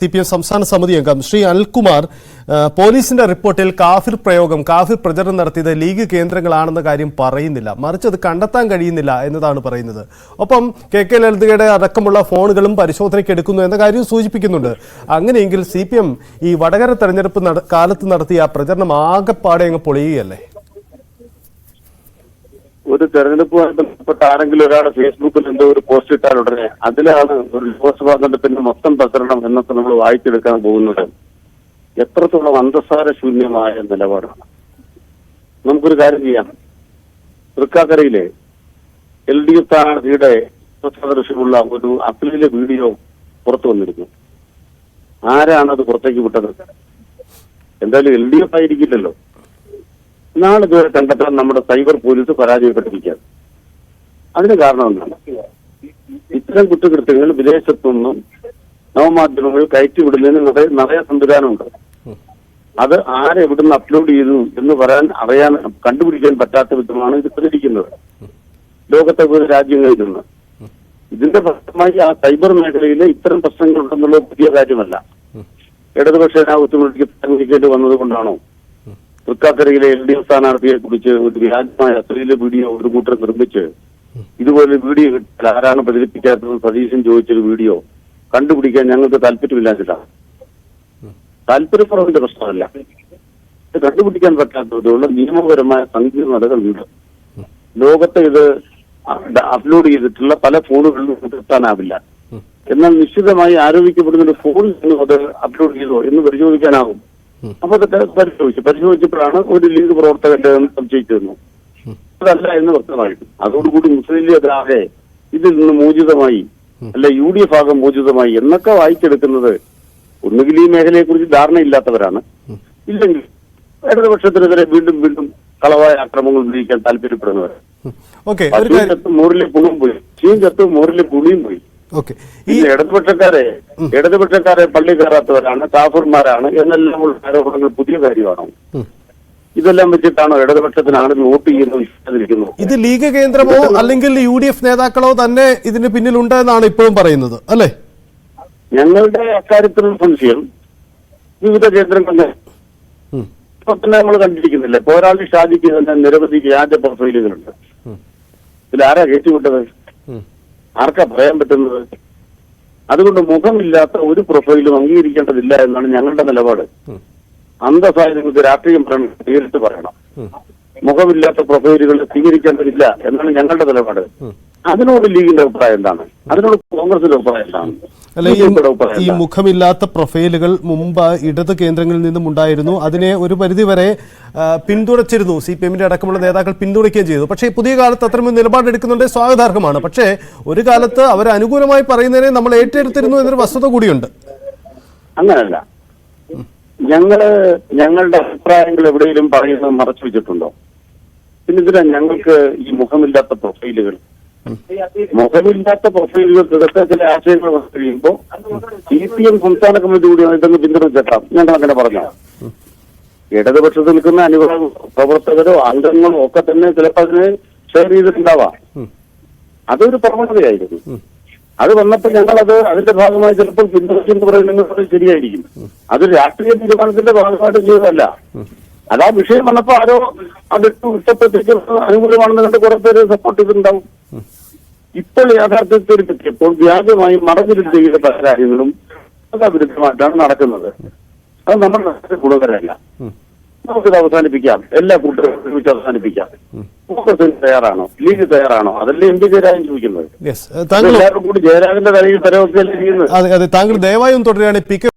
CPM സംസ്ഥാന സമിതി അംഗം ശ്രീ അനിൽകുമാർ പോലീസിന്റെ റിപ്പോർട്ടിൽ കാഫിർ പ്രയോഗം കാഫിർ പ്രചരണം നടത്തിയത് ലീഗ് കേന്ദ്രങ്ങളാണെന്ന കാര്യം പറയുന്നില്ല, മറിച്ച് അത് കണ്ടെത്താൻ കഴിയുന്നില്ല എന്നതാണ് പറയുന്നത്. ഒപ്പം KK ലളിതയുടെ അടക്കമുള്ള ഫോണുകളും പരിശോധനയ്ക്ക് എടുക്കുന്നു എന്ന കാര്യം സൂചിപ്പിക്കുന്നുണ്ട്. അങ്ങനെയെങ്കിൽ CPM ഈ വടകര തെരഞ്ഞെടുപ്പ് കാലത്ത് നടത്തിയ പ്രചരണം ആകെപ്പാടെ അങ്ങ് പൊളിയുകയല്ലേ? ഒരു തെരഞ്ഞെടുപ്പുമായി ബന്ധപ്പെട്ട ആരെങ്കിലും ഒരാളെ ഫേസ്ബുക്കിൽ എന്തോ ഒരു പോസ്റ്റ് ഇട്ടാൽ ഉടനെ അതിലാണ് ഒരു ലോക്സഭാ തെരഞ്ഞെടുപ്പിന്റെ മൊത്തം പ്രചരണം എന്നൊക്കെ നമ്മൾ വായിച്ചെടുക്കാൻ പോകുന്നത്. എത്രത്തോളം അന്തസ്സാര ശൂന്യമായ നിലപാടാണ്. നമുക്കൊരു കാര്യം ചെയ്യാം. തൃക്കാക്കരയിലെ LDF സ്ഥാനാർത്ഥിയുടെ സദൃശ്യമുള്ള ഒരു അപ്പീലിലെ വീഡിയോ പുറത്തു വന്നിരുന്നു. ആരാണത് പുറത്തേക്ക് വിട്ടത്? എന്തായാലും LDF ആയിരിക്കില്ലല്ലോ. നാളെ ഇതുവരെ കണ്ടെത്താൻ നമ്മുടെ സൈബർ പോലീസ് പരാജയപ്പെട്ടിരിക്കുകയാണ്. അതിന് കാരണം എന്താണ്? ഇത്തരം കുറ്റകൃത്യങ്ങൾ വിദേശത്തുനിന്നും നവമാധ്യമങ്ങൾ കയറ്റിവിടുന്നതിന് നിറയെ സംവിധാനമുണ്ട്. അത് ആരെവിടുന്ന് അപ്ലോഡ് ചെയ്തു എന്ന് അറിയാൻ കണ്ടുപിടിക്കാൻ പറ്റാത്ത വിധമാണ് ഇത് പ്രചരിക്കുന്നത് ലോകത്തെ വിവിധ രാജ്യങ്ങളിൽ നിന്ന്. ഇതിന്റെ ഫലമായി ആ സൈബർ മേഖലയിലെ ഇത്തരം പ്രശ്നങ്ങൾ ഉണ്ടെന്നുള്ളത് പുതിയ കാര്യമല്ല. ഇടതുപക്ഷ ജനാധിപത്യത്തിലേക്ക് സംഘടിക്കേണ്ടി വന്നത് കൊണ്ടാണോ തൃക്കാക്കരയിലെ LDF സ്ഥാനാർത്ഥിയെ കുറിച്ച് ഒരു വ്യാജമായ അശ്ലീല വീഡിയോ ഒരു കൂട്ടർ നിർമ്മിച്ച് ഇതുപോലെ വീഡിയോ കിട്ടാൽ ആരാണ് പ്രചരിപ്പിക്കാത്തത് സതീശൻ ചോദിച്ചൊരു വീഡിയോ കണ്ടുപിടിക്കാൻ ഞങ്ങൾക്ക് താല്പര്യമില്ലാഞ്ഞിട്ടാണ്? താല്പര്യക്കുറവിന്റെ പ്രശ്നമല്ല, ഇത് കണ്ടുപിടിക്കാൻ പറ്റാത്തതുള്ള നിയമപരമായ സങ്കീർണതകളുണ്ട്. ലോകത്തെ ഇത് അപ്ലോഡ് ചെയ്തിട്ടുള്ള പല ഫോണുകളിലും എത്താനാവില്ല. എന്നാൽ നിശ്ചിതമായി ആരോപിക്കപ്പെടുന്ന ഒരു ഫോണിൽ നിന്ന് അത് അപ്ലോഡ് ചെയ്തോ എന്ന് പരിശോധിക്കാനാവും. അപ്പൊ അതൊക്കെ പരിശോധിച്ചപ്പോഴാണ് ഒരു ലീഗ് പ്രവർത്തകന്റെ സംശയിച്ചിരുന്നു. അതല്ല എന്ന് വ്യക്തമായിട്ടു. അതോടുകൂടി മുസ്ലിം ലീഗ് ആകെ ഇതിൽ നിന്ന് മോചിതമായി, അല്ല UDF ആകെ മോചിതമായി എന്നൊക്കെ വായിച്ചെടുക്കുന്നത് ഒന്നുകിൽ ഈ മേഖലയെ കുറിച്ച് ധാരണയില്ലാത്തവരാണ്, ഇല്ലെങ്കിൽ ഇടതുപക്ഷത്തിനെതിരെ വീണ്ടും വീണ്ടും കളവായ ആക്രമണങ്ങൾ ഉന്നയിക്കാൻ താല്പര്യപ്പെടുന്നവർ. മോറിലെ പുളിയും പോയി, ചീഞ്ചത്ത് മോറിലെ പുളിയും പോയി. ഈ ഇടതുപക്ഷക്കാരെ പള്ളി കയറാത്തവരാണ്, കാഫർമാരാണ് എന്നെല്ലാം ഉള്ള ആരോപണങ്ങൾ പുതിയ കാര്യമാണോ? ഇതെല്ലാം വെച്ചിട്ടാണോ ഇടതുപക്ഷത്തിന് ആളുകൾ വോട്ട് ചെയ്യുന്നത്? ഇത് ലീഗ് കേന്ദ്രമോ അല്ലെങ്കിൽ UDF നേതാക്കളോ തന്നെ ഇതിന് പിന്നിലുണ്ട് എന്നാണ് ഇപ്പോഴും പറയുന്നത്, അല്ലേ? ഞങ്ങളുടെ അക്കാര്യത്തിലുള്ള സംശയം വിവിധ കേന്ദ്രങ്ങളിൽ ഇപ്പൊ തന്നെ നമ്മൾ കണ്ടിരിക്കുന്നില്ല. പോരാളി ഷാജിക്ക് തന്നെ നിരവധി വ്യാജ പ്രൊഫൈലുകളുണ്ട്. ഇതിലാരാ കയറ്റിവിട്ടത്? ആർക്കാ പറയാൻ പറ്റുന്നത്? അതുകൊണ്ട് മുഖമില്ലാത്ത ഒരു പ്രൊഫൈലും അംഗീകരിക്കേണ്ടതില്ല എന്നാണ് ഞങ്ങളുടെ നിലപാട്. അന്തസ്സായി നിങ്ങൾക്ക് രാഷ്ട്രീയം പറയണം, നേരിട്ട് പറയണം. മുഖമില്ലാത്ത പ്രൊഫൈലുകൾ സ്വീകരിക്കേണ്ടതില്ല എന്നാണ് ഞങ്ങളുടെ നിലപാട്. അതിനോട് ലീഗിന്റെ അഭിപ്രായം എന്താണ്? അതിനോട് കോൺഗ്രസിന്റെ അഭിപ്രായം എന്താണ്? ഈ മുഖമില്ലാത്ത പ്രൊഫൈലുകൾ മുമ്പ് ഇടത് കേന്ദ്രങ്ങളിൽ നിന്നും ഉണ്ടായിരുന്നു. അതിനെ ഒരു പരിധിവരെ പിന്തുണച്ചിരുന്നു. CPMന്റെ അടക്കമുള്ള നേതാക്കൾ പിന്തുണയ്ക്കുകയും ചെയ്തു. പക്ഷേ പുതിയ കാലത്ത് അത്തരമൊരു നിലപാടെടുക്കുന്നുണ്ട്, സ്വാഗതാർഹമാണ്. പക്ഷേ ഒരു കാലത്ത് അവർ അനുകൂലമായി പറയുന്നതിനെ നമ്മൾ ഏറ്റെടുത്തിരുന്നു എന്നൊരു വസ്തുത കൂടിയുണ്ട്. അങ്ങനല്ല, ഞങ്ങളുടെ അഭിപ്രായങ്ങൾ എവിടെയെങ്കിലും പറയുന്നത് മറച്ചു വെച്ചിട്ടുണ്ടോ? പിന്നെ ഇതിനാ ഞങ്ങൾക്ക് ഈ മുഖമില്ലാത്ത പ്രൊഫൈലുകൾ ഇതൊക്കെ ചില ആശയങ്ങൾ വന്നു കഴിയുമ്പോൾ CPM സംസ്ഥാന കമ്മിറ്റി കൂടി ഇതൊന്ന് പിന്തുണച്ചേക്കാം ഞങ്ങൾ അങ്ങനെ പറഞ്ഞു. ഇടതുപക്ഷത്തിൽ നിൽക്കുന്ന അനുകൂല പ്രവർത്തകരോ അംഗങ്ങളോ ഒക്കെ തന്നെ ചിലപ്പോൾ അതിനെ ഷെയർ ചെയ്തിട്ടുണ്ടാവാം. അതൊരു പ്രവണതയായിരുന്നു. അത് വന്നപ്പോൾ ഞങ്ങളത് അതിന്റെ ഭാഗമായി ചിലപ്പോൾ പിന്തുണച്ചെന്ന് പറയുന്നത് ശരിയായിരിക്കും. അത് രാഷ്ട്രീയ തീരുമാനത്തിന്റെ ഭാഗമായിട്ട് ചെയ്തതല്ല. അതാ വിഷയം വന്നപ്പോ ആരോ അതിട്ട് ഇഷ്ടപ്പെട്ടേക്ക് അനുകൂലമാണെന്ന് കണ്ട് കുറെ പേര് സപ്പോർട്ട് ചെയ്തിട്ടുണ്ടാവും. ഇപ്പോൾ യാഥാർത്ഥ്യത്തിൽ എത്തിയപ്പോൾ വ്യാജമായി മറഞ്ഞിരുന്ന് ചെയ്ത പല കാര്യങ്ങളും വിരുദ്ധമായിട്ടാണ് നടക്കുന്നത്. അത് നമ്മുടെ ഗുണകരമല്ല. നമുക്കിത് അവസാനിപ്പിക്കാം, എല്ലാ കൂട്ടരും ഒരുമിച്ച് അവസാനിപ്പിക്കാം. കോൺഗ്രസിന് തയ്യാറാണോ? ലീഗ് തയ്യാറാണോ? അതല്ലേ MP ജയരാജൻ ചോദിക്കുന്നത്. എല്ലാവരും കൂടി ജയരാജന്റെ തലയിൽ തരവൊക്കെയല്ലേ ചെയ്യുന്നത്. താങ്കൾ ദയവായും തുടരുകയാണ്.